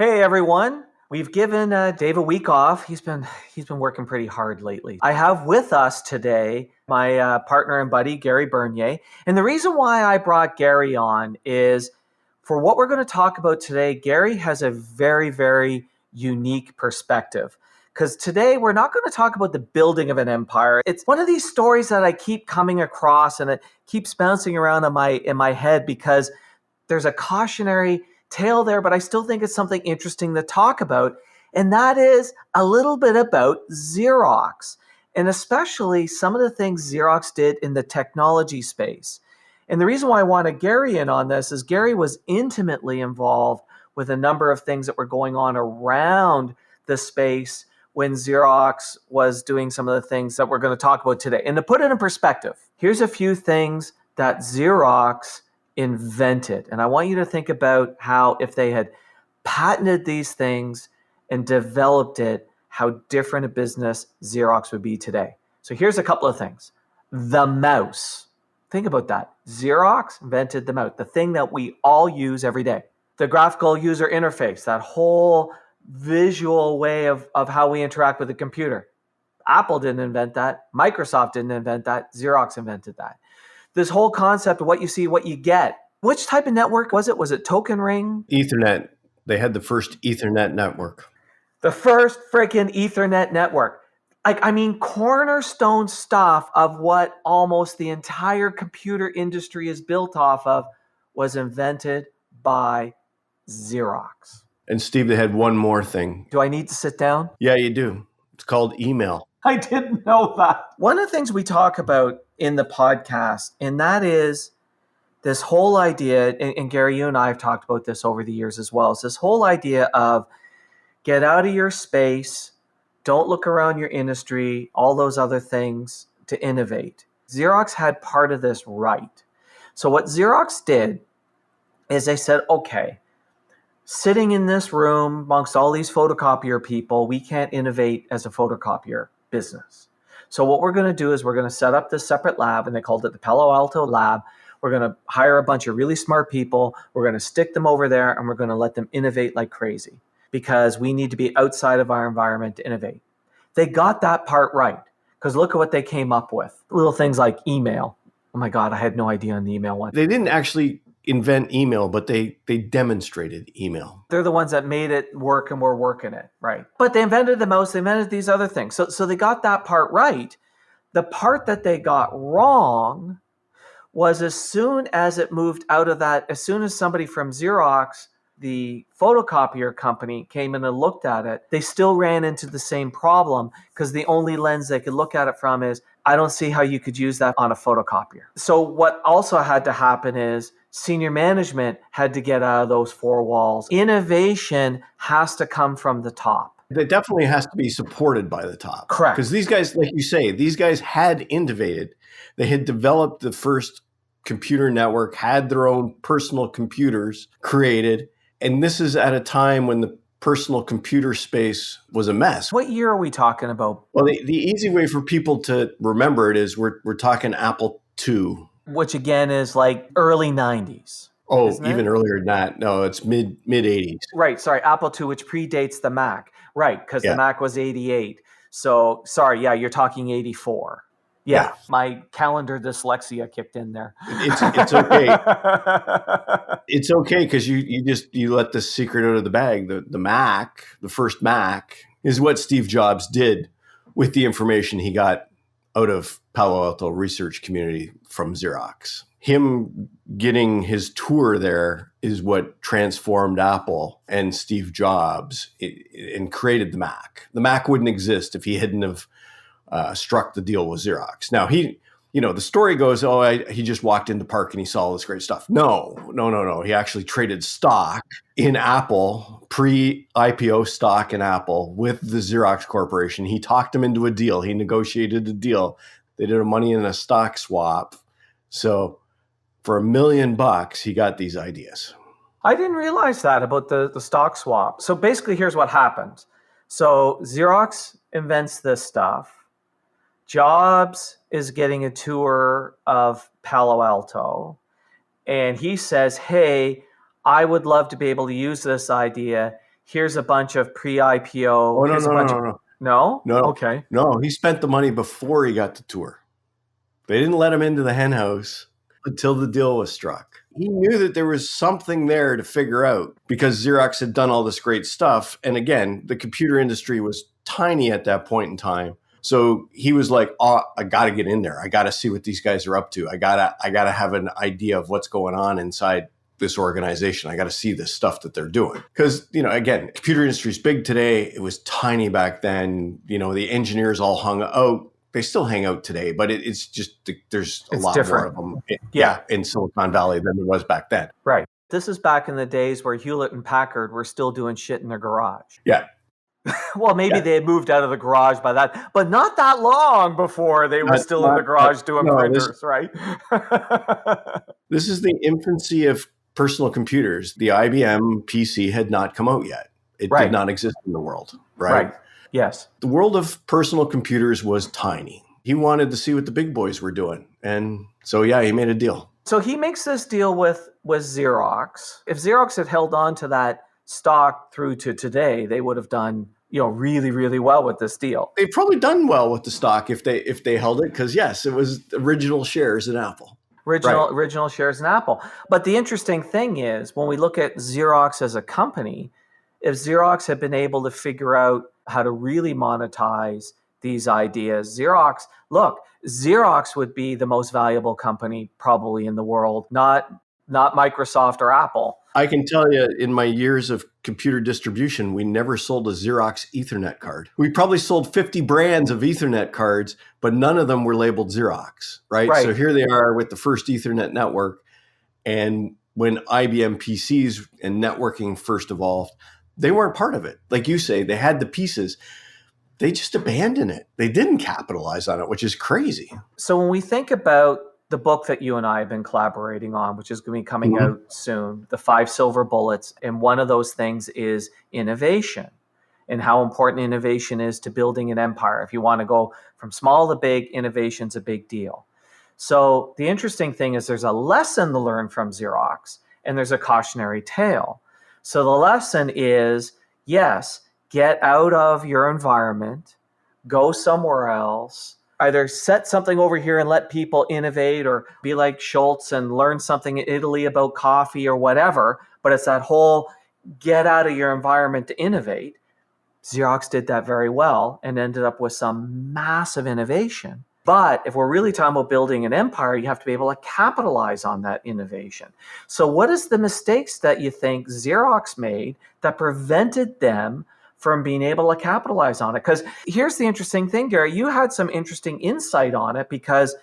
Hey everyone, we've given Dave a week off. He's been working pretty hard lately. I have with us today my partner and buddy Gary Bernier, and the reason why I brought Gary on is for what we're going to talk about today. Gary has a very unique perspective. Because today we're not going to talk about the building of an empire. It's one of these stories that I keep coming across, and it keeps bouncing around in my head because there's a cautionary tale there, but I still think it's something interesting to talk about. And that is a little bit about Xerox, and especially some of the things Xerox did in the technology space. And the reason why I wanted Gary in on this is Gary was intimately involved with a number of things that were going on around the space when Xerox was doing some of the things that we're going to talk about today. And to put it in perspective, here's a few things that Xerox invented. And I want you to think about how if they had patented these things and developed it, how different a business Xerox would be today. So here's a couple of things. The mouse. Think about that. Xerox invented the mouse, the thing that we all use every day. The graphical user interface, that whole visual way of how we interact with the computer. Apple didn't invent that. Microsoft didn't invent that. Xerox invented that. This whole concept of what you see, what you get. Which type of network was it? Was it token ring? Ethernet. They had the first Ethernet network. The first freaking Ethernet network. Cornerstone stuff of what almost the entire computer industry is built off of was invented by Xerox. And Steve, they had one more thing. Do I need to sit down? Yeah, you do. It's called email. I didn't know that. One of the things we talk about in the podcast, and that is this whole idea, and Gary, you and I have talked about this over the years as well, is this whole idea of get out of your space, don't look around your industry, all those other things to innovate. Xerox had part of this right. So what Xerox did is they said, okay, sitting in this room amongst all these photocopier people, we can't innovate as a photocopier business. So what we're going to do is we're going to set up this separate lab, and they called it the Palo Alto Lab. We're going to hire a bunch of really smart people. We're going to stick them over there, and we're going to let them innovate like crazy because we need to be outside of our environment to innovate. They got that part right because look at what they came up with. Little things like email. Oh my God, I had no idea on the email one. They didn't actually invent email, but they demonstrated email. They're the ones that made it work and were working it, right? But they invented the mouse, they invented these other things. So they got that part right. The part that they got wrong was as soon as it moved out of that, as soon as somebody from Xerox, the photocopier company, came in and looked at it, they still ran into the same problem because the only lens they could look at it from is, I don't see how you could use that on a photocopier. So what also had to happen is senior management had to get out of those four walls. Innovation has to come from the top. It definitely has to be supported by the top. Correct. Because these guys, like you say, these guys had innovated. They had developed the first computer network, had their own personal computers created. And this is at a time when the personal computer space was a mess. What year are we talking about? Well, the easy way for people to remember it is we're talking Apple II. Which again is like early 90s. Oh, even earlier than that. No, it's mid 80s. Right. Sorry. Apple II, which predates the Mac. Right. Because the Mac was 88. So sorry. Yeah. You're talking 84. Yeah. My calendar dyslexia kicked in there. It's okay. It's okay because you let the secret out of the bag. The Mac, the first Mac, is what Steve Jobs did with the information he got out of Palo Alto research community from Xerox. Him getting his tour there is what transformed Apple and Steve Jobs and created the Mac. The Mac wouldn't exist if he hadn't have struck the deal with Xerox. Now, the story goes, he just walked into Park and he saw all this great stuff. No. He actually traded stock in Apple, pre-IPO stock in Apple with the Xerox Corporation. He talked him into a deal. He negotiated a deal. They did a money in a stock swap. So for $1 million, he got these ideas. I didn't realize that about the stock swap. So basically, here's what happened. So Xerox invents this stuff. Jobs is getting a tour of Palo Alto, and he says, hey, I would love to be able to use this idea. here's a bunch of pre-IPO. Oh, no, Here's a no, no, bunch no, of no. no. No, Okay. no. He spent the money before he got the tour. They didn't let him into the hen house until the deal was struck. He knew that there was something there to figure out because Xerox had done all this great stuff. And again, the computer industry was tiny at that point in time. So he was like, oh, I got to get in there. I got to see what these guys are up to. I got to have an idea of what's going on inside this organization. I got to see this stuff that they're doing. Because, again, computer industry is big today. It was tiny back then. The engineers all hung out. They still hang out today, but it's just there's a lot different. more of them. In Silicon Valley than there was back then. Right. This is back in the days where Hewlett and Packard were still doing shit in their garage. Yeah. Well, maybe they had moved out of the garage by that, but not that long before they were still in the garage doing printers, right? This is the infancy of personal computers. The IBM PC had not come out yet. It did not exist in the world, right? Yes. The world of personal computers was tiny. He wanted to see what the big boys were doing. And so, he made a deal. So he makes this deal with Xerox. If Xerox had held on to that stock through to today, they would have done, really, really well with this deal. They've probably done well with the stock if they held it, because yes, it was original shares in Apple. Original shares in Apple. But the interesting thing is, when we look at Xerox as a company, if Xerox had been able to figure out how to really monetize these ideas, Xerox would be the most valuable company probably in the world, not Microsoft or Apple. I can tell you, in my years of computer distribution, we never sold a Xerox Ethernet card. We probably sold 50 brands of Ethernet cards, but none of them were labeled Xerox, right? So here they are with the first Ethernet network. And when IBM PCs and networking first evolved, they weren't part of it. Like you say, they had the pieces. They just abandoned it. They didn't capitalize on it, which is crazy. So when we think about the book that you and I have been collaborating on, which is going to be coming out soon, The 5 Silver Bullets, and one of those things is innovation and how important innovation is to building an empire. If you want to go from small to big, innovation's a big deal. So the interesting thing is there's a lesson to learn from Xerox and there's a cautionary tale. So the lesson is, yes, get out of your environment, go somewhere else, either set something over here and let people innovate, or be like Schultz and learn something in Italy about coffee or whatever. But it's that whole get out of your environment to innovate. Xerox did that very well and ended up with some massive innovation. But if we're really talking about building an empire, you have to be able to capitalize on that innovation. So what is the mistakes that you think Xerox made that prevented them from being able to capitalize on it? Because here's the interesting thing, Gary, you had some interesting insight on it, because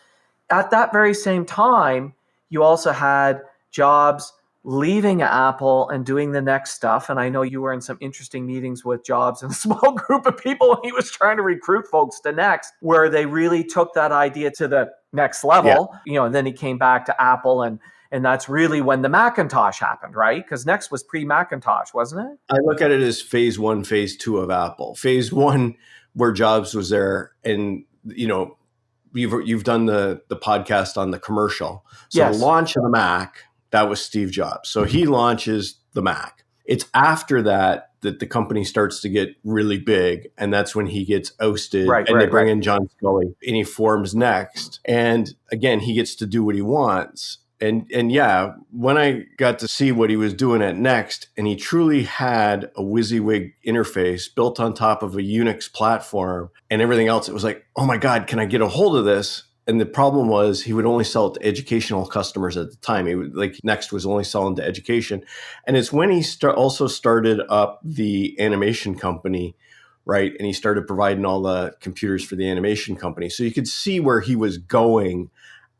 at that very same time, you also had Jobs leaving Apple and doing the next stuff. And I know you were in some interesting meetings with Jobs and a small group of people when he was trying to recruit folks to Next, where they really took that idea to the next level. And then he came back to Apple, and that's really when the Macintosh happened, right? Because Next was pre-Macintosh, wasn't it? I look at it as phase 1, phase 2 of Apple. Phase 1, where Jobs was there, and you've done the podcast on the commercial. So the launch of the Mac, that was Steve Jobs. So he launches the Mac. It's after that the company starts to get really big, and that's when he gets ousted, and they bring in John Scully, and he forms Next. And again, he gets to do what he wants. And when I got to see what he was doing at Next, and he truly had a WYSIWYG interface built on top of a Unix platform and everything else, it was like, oh my God, can I get a hold of this? And the problem was he would only sell it to educational customers at the time. Next was only selling to education. And it's when he also started up the animation company, right? And he started providing all the computers for the animation company. So you could see where he was going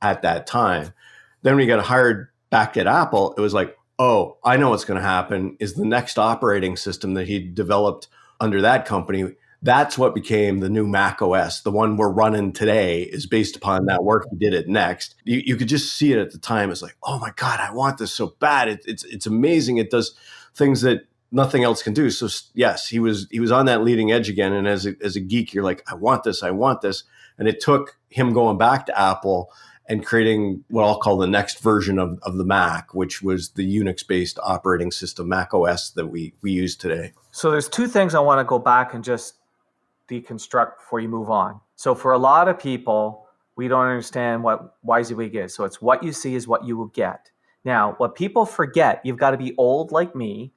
at that time. Then when he got hired back at Apple, it was like, oh, I know what's going to happen is the Next operating system that he developed under that company. That's what became the new Mac OS. The one we're running today is based upon that work he did at Next. You could just see it at the time. It's like, oh my God, I want this so bad. It's amazing. It does things that nothing else can do. So yes, he was on that leading edge again. And as a geek, you're like, I want this. And it took him going back to Apple and creating what I'll call the next version of the Mac, which was the Unix-based operating system, Mac OS, that we use today. So there's two things I want to go back and just deconstruct before you move on. So for a lot of people, we don't understand what WYSIWYG is. So it's what you see is what you will get. Now, what people forget, you've got to be old like me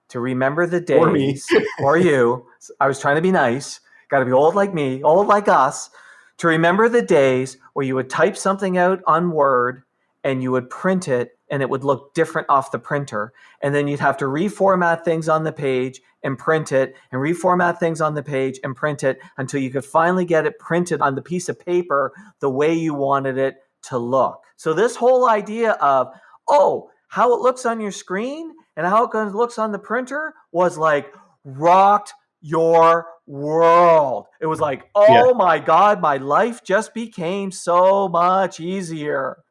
to remember the days, Or me. or you. I was trying to be nice. Got to be old like me, old like us, to remember the days where you would type something out on Word and you would print it and it would look different off the printer. And then you'd have to reformat things on the page and print it, and reformat things on the page and print it until you could finally get it printed on the piece of paper the way you wanted it to look. So this whole idea of, oh, how it looks on your screen and how it looks on the printer was like rocked your world. It was like, oh my God, my life just became so much easier.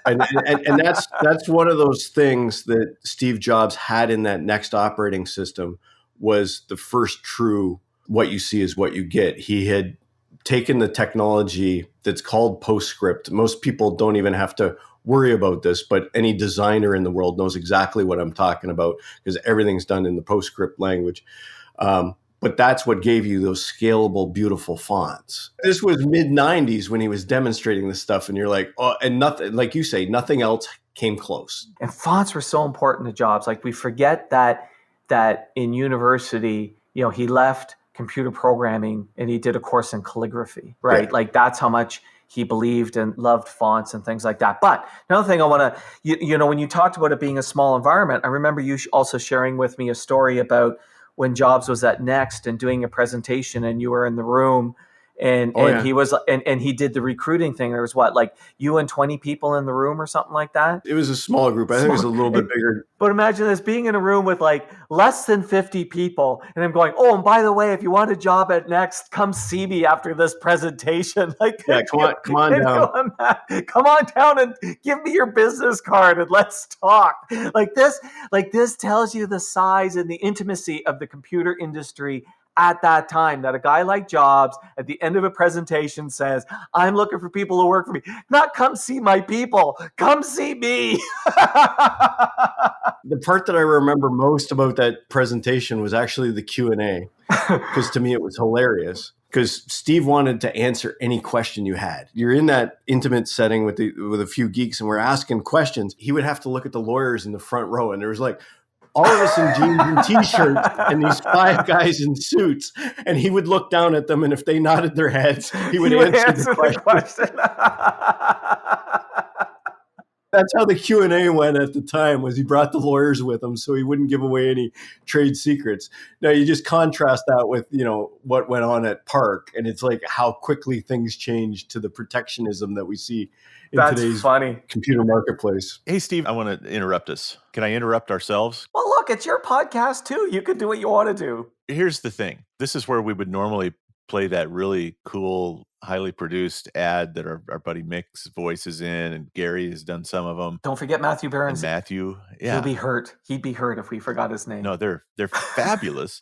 and that's one of those things that Steve Jobs had in that next operating system, was the first true what you see is what you get. He had taken the technology that's called PostScript. Most people don't even have to worry about this, but any designer in the world knows exactly what I'm talking about because everything's done in the PostScript language. But that's what gave you those scalable, beautiful fonts. This was mid-90s when he was demonstrating this stuff, and you're like, oh, and nothing, like you say, nothing else came close. And fonts were so important to Jobs. Like we forget that in university, he left computer programming and he did a course in calligraphy, right? Yeah. Like that's how much he believed and loved fonts and things like that. But another thing I want to, when you talked about it being a small environment, I remember you also sharing with me a story about when Jobs was at Next and doing a presentation and you were in the room and he was and he did the recruiting thing. There was like you and 20 people in the room or something like that. It was a small group. I think it was a little bit bigger. But imagine this, being in a room with like less than 50 people and I'm going, oh, and by the way, if you want a job at Next, come see me after this presentation. Like, yeah, come on down. Come on down and give me your business card and let's talk. Like this tells you the size and the intimacy of the computer industry at that time, that a guy like Jobs at the end of a presentation says, I'm looking for people to work for me. Not come see my people, come see me. The part that I remember most about that presentation was actually the Q&A, because to me it was hilarious. Because Steve wanted to answer any question you had. You're in that intimate setting with a few geeks, and we're asking questions. He would have to look at the lawyers in the front row, and there was like all of us in jeans and t-shirts, and these 5 guys in suits, and he would look down at them, and if they nodded their heads, he would answer the question. That's how the Q&A went at the time, was he brought the lawyers with him so he wouldn't give away any trade secrets. Now you just contrast that with, what went on at Park, and it's like how quickly things changed to the protectionism that we see in today's computer marketplace. Hey, Steve, I want to interrupt us. Can I interrupt ourselves? Well, look, it's your podcast too. You can do what you want to do. Here's the thing. This is where we would normally play that really cool, highly produced ad that our buddy Mick's voice is in, and Gary has done some of them. Don't forget Matthew Burns. And Matthew, yeah. He'll be hurt. He'd be hurt if we forgot his name. No, they're fabulous.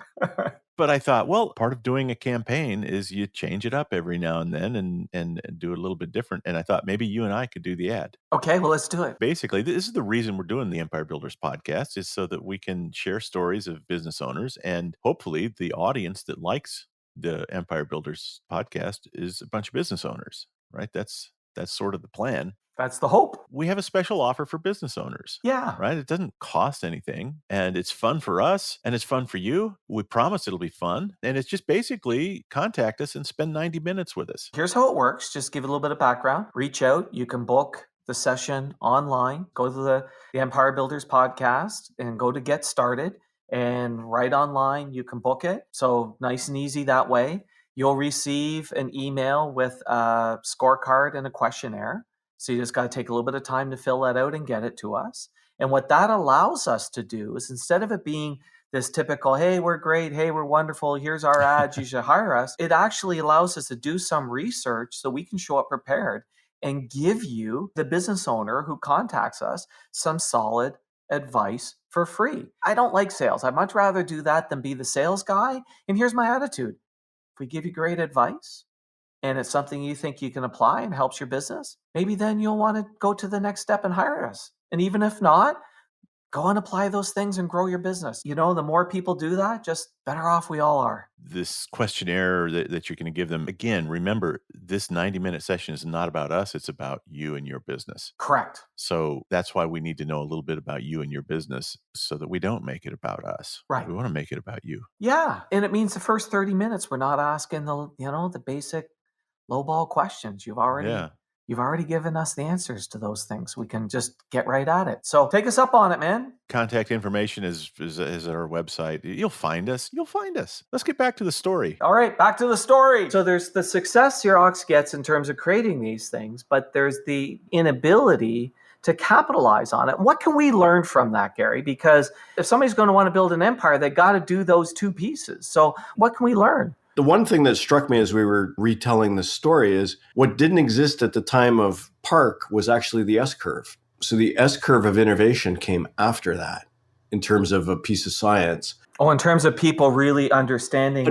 But I thought, well, part of doing a campaign is you change it up every now and then and do it a little bit different. And I thought maybe you and I could do the ad. Okay, well, let's do it. Basically, this is the reason we're doing the Empire Builders podcast, is so that we can share stories of business owners, and hopefully the audience that likes the Empire Builders podcast is a bunch of business owners, right? That's sort of the plan. That's the hope. We have a special offer for business owners. Yeah. Right? It doesn't cost anything, and it's fun for us, and it's fun for you. We promise it'll be fun. And it's just basically contact us and spend 90 minutes with us. Here's how it works. Just give a little bit of background. Reach out. You can book the session online. Go to the Empire Builders podcast and go to Get Started. And right online, you can book it. So nice and easy that way. You'll receive an email with a scorecard and a questionnaire. So you just got to take a little bit of time to fill that out and get it to us. And what that allows us to do is, instead of it being this typical, hey, we're great, hey, we're wonderful, here's our ads, you should hire us, it actually allows us to do some research so we can show up prepared and give you, the business owner who contacts us, some solid advice for free. I don't like sales. I'd much rather do that than be the sales guy. And here's my attitude. If we give you great advice, and it's something you think you can apply and helps your business, maybe then you'll want to go to the next step and hire us. And even if not, go and apply those things and grow your business. The more people do that, just better off we all are. This questionnaire that you're going to give them, again, remember, this 90-minute session is not about us. It's about you and your business. Correct. So that's why we need to know a little bit about you and your business so that we don't make it about us. Right. We want to make it about you. Yeah. And it means the first 30 minutes, we're not asking the basic lowball questions. You've already given us the answers to those things. We can just get right at it. So take us up on it, man. Contact information is at our website. You'll find us. Let's get back to the story. All right, back to the story. So there's the success Xerox gets in terms of creating these things, but there's the inability to capitalize on it. What can we learn from that, Gary? Because if somebody's going to want to build an empire, they got to do those two pieces. So what can we learn? The one thing that struck me as we were retelling the story is what didn't exist at the time of Park was actually the S-curve. So the S-curve of innovation came after that in terms of a piece of science. Oh, in terms of people really understanding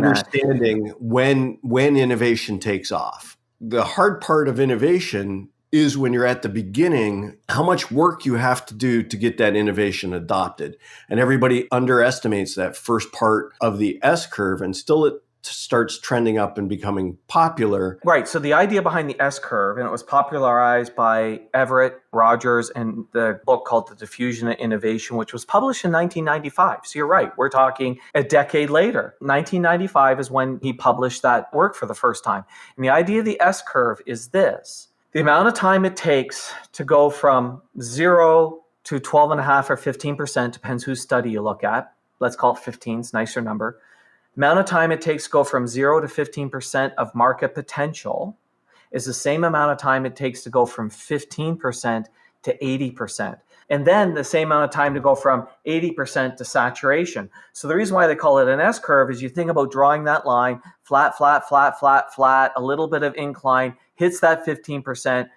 when innovation takes off. The hard part of innovation is when you're at the beginning, how much work you have to do to get that innovation adopted. And everybody underestimates that first part of the S-curve, and still it starts trending up and becoming popular. Right. So the idea behind the S-curve, and it was popularized by Everett Rogers in the book called The Diffusion of Innovation, which was published in 1995. So you're right. We're talking a decade later. 1995 is when he published that work for the first time. And the idea of the S-curve is this. The amount of time it takes to go from 0 to 12.5 or 15%, depends whose study you look at. Let's call it 15, it's a nicer number. The amount of time it takes to go from 0 to 15% of market potential is the same amount of time it takes to go from 15% to 80%. And then the same amount of time to go from 80% to saturation. So the reason why they call it an S-curve is you think about drawing that line, flat, flat, flat, flat, flat, a little bit of incline, hits that 15%,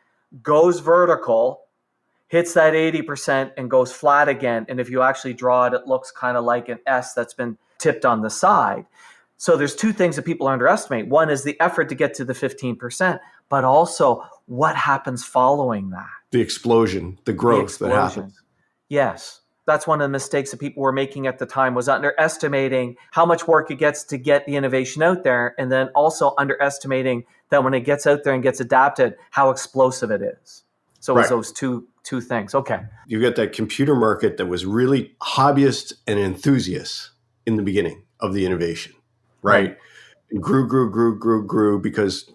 goes vertical, hits that 80% and goes flat again. And if you actually draw it, it looks kind of like an S that's been tipped on the side. So there's two things that people underestimate. One is the effort to get to the 15%, but also what happens following that. The explosion, the growth that happens. Yes. That's one of the mistakes that people were making at the time, was underestimating how much work it gets to get the innovation out there, and then also underestimating that when it gets out there and gets adapted, how explosive it is. So it's those two things. Okay. You've got that computer market that was really hobbyists and enthusiasts in the beginning of the innovation, right? It grew because,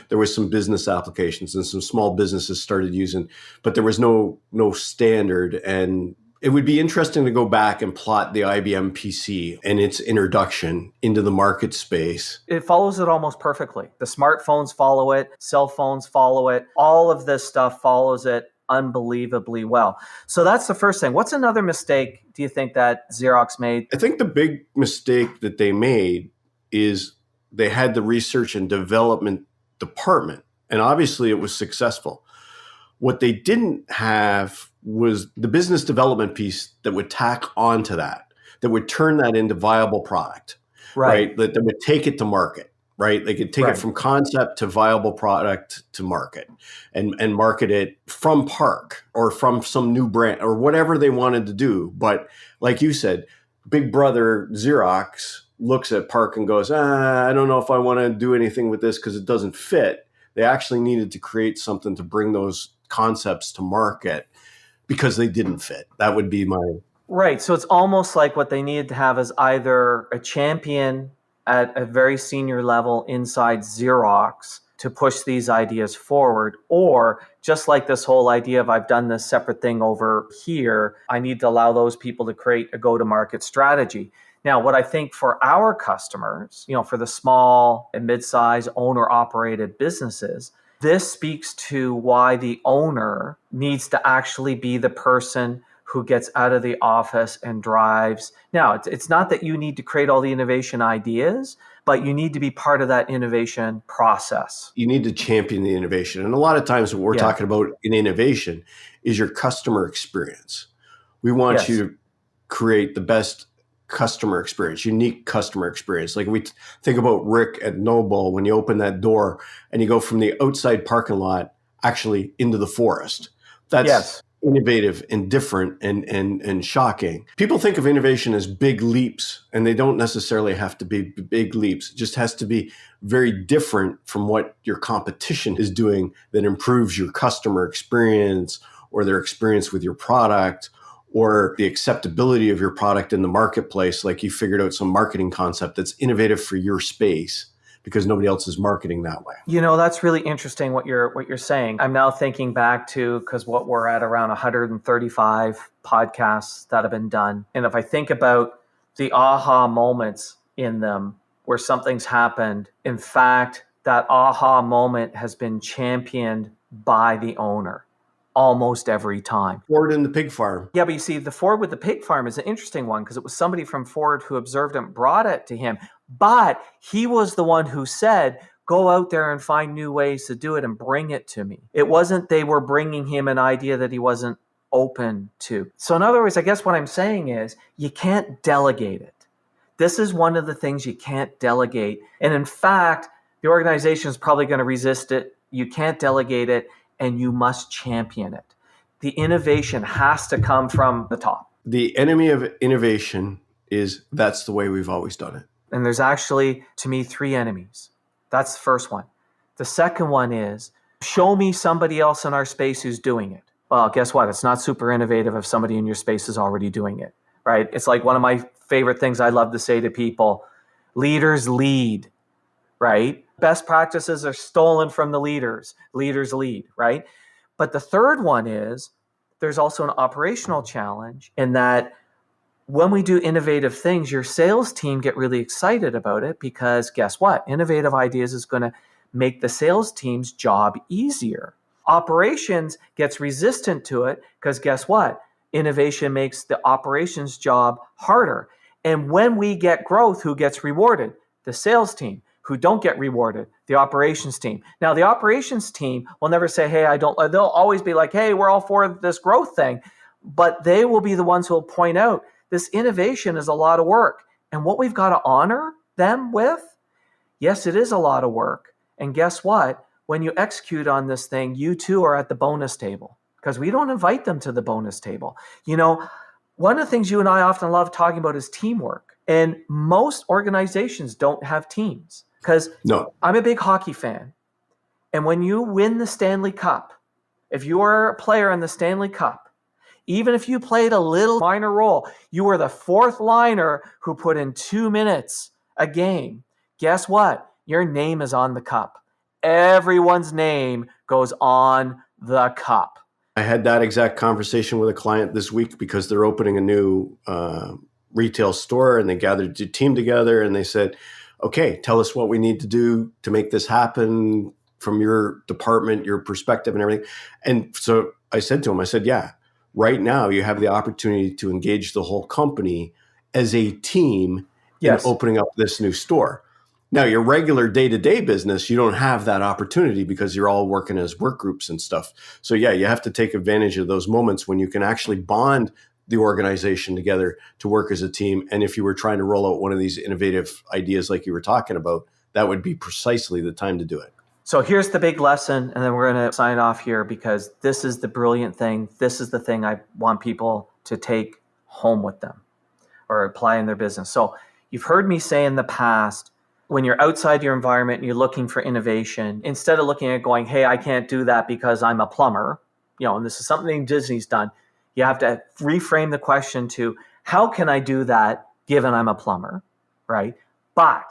there was some business applications and some small businesses started using, but there was no standard. And it would be interesting to go back and plot the IBM PC and its introduction into the market space. It follows it almost perfectly. The smartphones follow it, cell phones follow it. All of this stuff follows it unbelievably well. So that's the first thing. What's another mistake do you think that Xerox made? I think the big mistake that they made is they had the research and development department, and obviously it was successful. What they didn't have was the business development piece that would tack onto that would turn that into viable product, right? That would take it to market. Right? They could take it from concept to viable product to market and market it from Park or from some new brand or whatever they wanted to do. But like you said, Big Brother Xerox looks at Park and goes, I don't know if I want to do anything with this because it doesn't fit. They actually needed to create something to bring those concepts to market because they didn't fit. That would be my... Right. So it's almost like what they needed to have is either a champion at a very senior level inside Xerox to push these ideas forward, or just like this whole idea of I've done this separate thing over here, I need to allow those people to create a go-to-market strategy. Now, what I think for our customers, for the small and mid-sized owner-operated businesses, this speaks to why the owner needs to actually be the person who gets out of the office and drives. Now, it's not that you need to create all the innovation ideas, but you need to be part of that innovation process. You need to champion the innovation. And a lot of times what we're talking about in innovation is your customer experience. We want you to create the best customer experience, unique customer experience. Like we think about Rick at Noble, when you open that door and you go from the outside parking lot actually into the forest. That's Yes. innovative and different and shocking. People think of innovation as big leaps, and they don't necessarily have to be big leaps. It just has to be very different from what your competition is doing that improves your customer experience or their experience with your product or the acceptability of your product in the marketplace. Like you figured out some marketing concept that's innovative for your space because nobody else is marketing that way. You know, that's really interesting what you're saying. I'm now thinking back to, because what we're at around 135 podcasts that have been done. And if I think about the aha moments in them where something's happened, in fact, that aha moment has been championed by the owner almost every time. Ford and the pig farm. Yeah, but you see, the Ford with the pig farm is an interesting one because it was somebody from Ford who observed it and brought it to him. But he was the one who said, go out there and find new ways to do it and bring it to me. It wasn't they were bringing him an idea that he wasn't open to. So in other words, I guess what I'm saying is you can't delegate it. This is one of the things you can't delegate. And in fact, the organization is probably going to resist it. You can't delegate it, and you must champion it. The innovation has to come from the top. The enemy of innovation is that's the way we've always done it. And there's actually, to me, 3 enemies. That's the first one. The second one is show me somebody else in our space who's doing it. Well, guess what? It's not super innovative if somebody in your space is already doing it, right? It's like one of my favorite things I love to say to people, leaders lead, right? Best practices are stolen from the leaders. Leaders lead, right? But the third one is there's also an operational challenge in that when we do innovative things, your sales team get really excited about it because guess what? Innovative ideas is going to make the sales team's job easier. Operations gets resistant to it because guess what? Innovation makes the operations job harder. And when we get growth, who gets rewarded? The sales team. Who don't get rewarded? The operations team. Now, the operations team will never say, hey, I don't. They'll always be like, hey, we're all for this growth thing. But they will be the ones who will point out this innovation is a lot of work. And what we've got to honor them with, yes, it is a lot of work. And guess what? When you execute on this thing, you too are at the bonus table because we don't invite them to the bonus table. You know, one of the things you and I often love talking about is teamwork. And most organizations don't have teams. Because I'm a big hockey fan. And when you win the Stanley Cup, if you are a player in the Stanley Cup, even if you played a little minor role, you were the 4th liner who put in 2 minutes a game. Guess what? Your name is on the cup. Everyone's name goes on the cup. I had that exact conversation with a client this week because they're opening a new retail store, and they gathered a team together and they said, okay, tell us what we need to do to make this happen from your department, your perspective and everything. And so I said to him, I said, yeah, right now you have the opportunity to engage the whole company as a team in opening up this new store. Now, your regular day-to-day business, you don't have that opportunity because you're all working as work groups and stuff. So yeah, you have to take advantage of those moments when you can actually bond the organization together to work as a team. And if you were trying to roll out one of these innovative ideas like you were talking about, that would be precisely the time to do it. So here's the big lesson, and then we're going to sign off here because this is the brilliant thing. This is the thing I want people to take home with them or apply in their business. So you've heard me say in the past, when you're outside your environment and you're looking for innovation, instead of looking at going, hey, I can't do that because I'm a plumber, and this is something Disney's done, you have to reframe the question to, how can I do that given I'm a plumber, right? But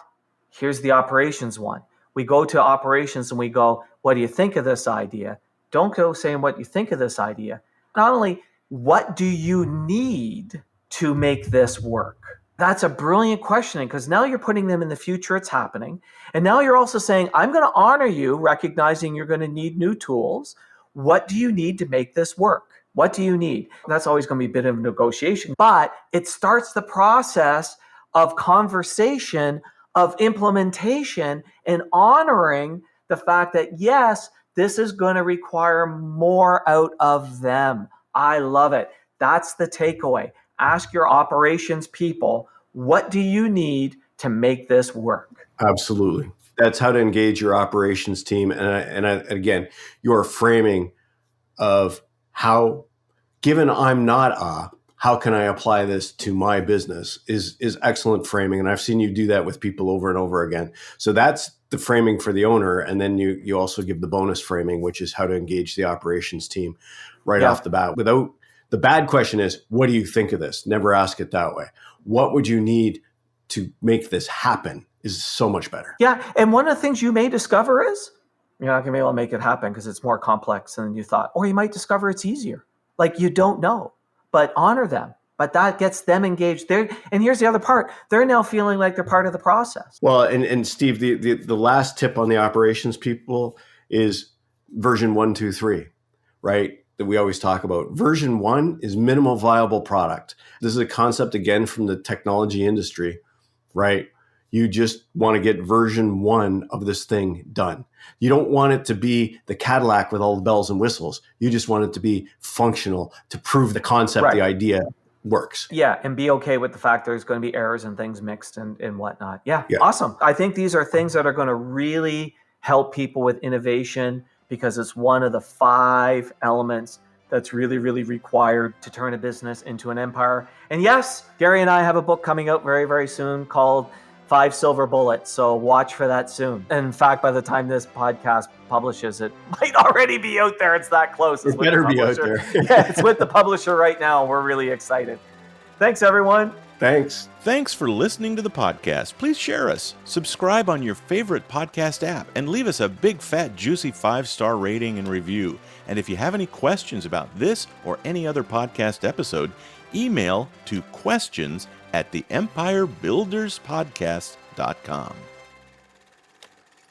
here's the operations one. We go to operations and we go, what do you think of this idea? Don't go saying what you think of this idea. Not only, what do you need to make this work? That's a brilliant question because now you're putting them in the future, it's happening. And now you're also saying, I'm going to honor you, recognizing you're going to need new tools. What do you need to make this work? What do you need? That's always going to be a bit of a negotiation, but it starts the process of conversation, of implementation, and honoring the fact that, yes, this is going to require more out of them. I love it. That's the takeaway. Ask your operations people, What do you need to make this work? Absolutely. That's how to engage your operations team. Again, your framing of how, given I'm not how can I apply this to my business is excellent framing. And I've seen you do that with people over and over again. So that's the framing for the owner. And then you also give the bonus framing, which is how to engage the operations team right off the bat. Without the bad question is, what do you think of this? Never ask it that way. What would you need to make this happen is so much better. Yeah. And one of the things you may discover is you're not going to be able to make it happen because it's more complex than you thought. Or you might discover it's easier. Like you don't know, but honor them. But that gets them engaged there. And here's the other part. They're now feeling like they're part of the process. Well, and Steve, the last tip on the operations people is version 1, 2, 3, right? That we always talk about. Version 1 is minimal viable product. This is a concept, again, from the technology industry, right? You just want to get version 1 of this thing done. You don't want it to be the Cadillac with all the bells and whistles. You just want it to be functional to prove the concept, the idea works. Yeah, and be okay with the fact there's going to be errors and things mixed and whatnot. Yeah, awesome. I think these are things that are going to really help people with innovation because it's one of the 5 elements that's really, really required to turn a business into an empire. And yes, Gary and I have a book coming out very, very soon called 5 Silver Bullets. So watch for that soon. And in fact, by the time this podcast publishes, it might already be out there. It's that close. It better be out there. Yeah, it's with the publisher right now. We're really excited. Thanks, everyone. Thanks. Thanks for listening to the podcast. Please share us. Subscribe on your favorite podcast app and leave us a big, fat, juicy 5-star rating and review. And if you have any questions about this or any other podcast episode, email to questions@theempirebuilderspodcast.com.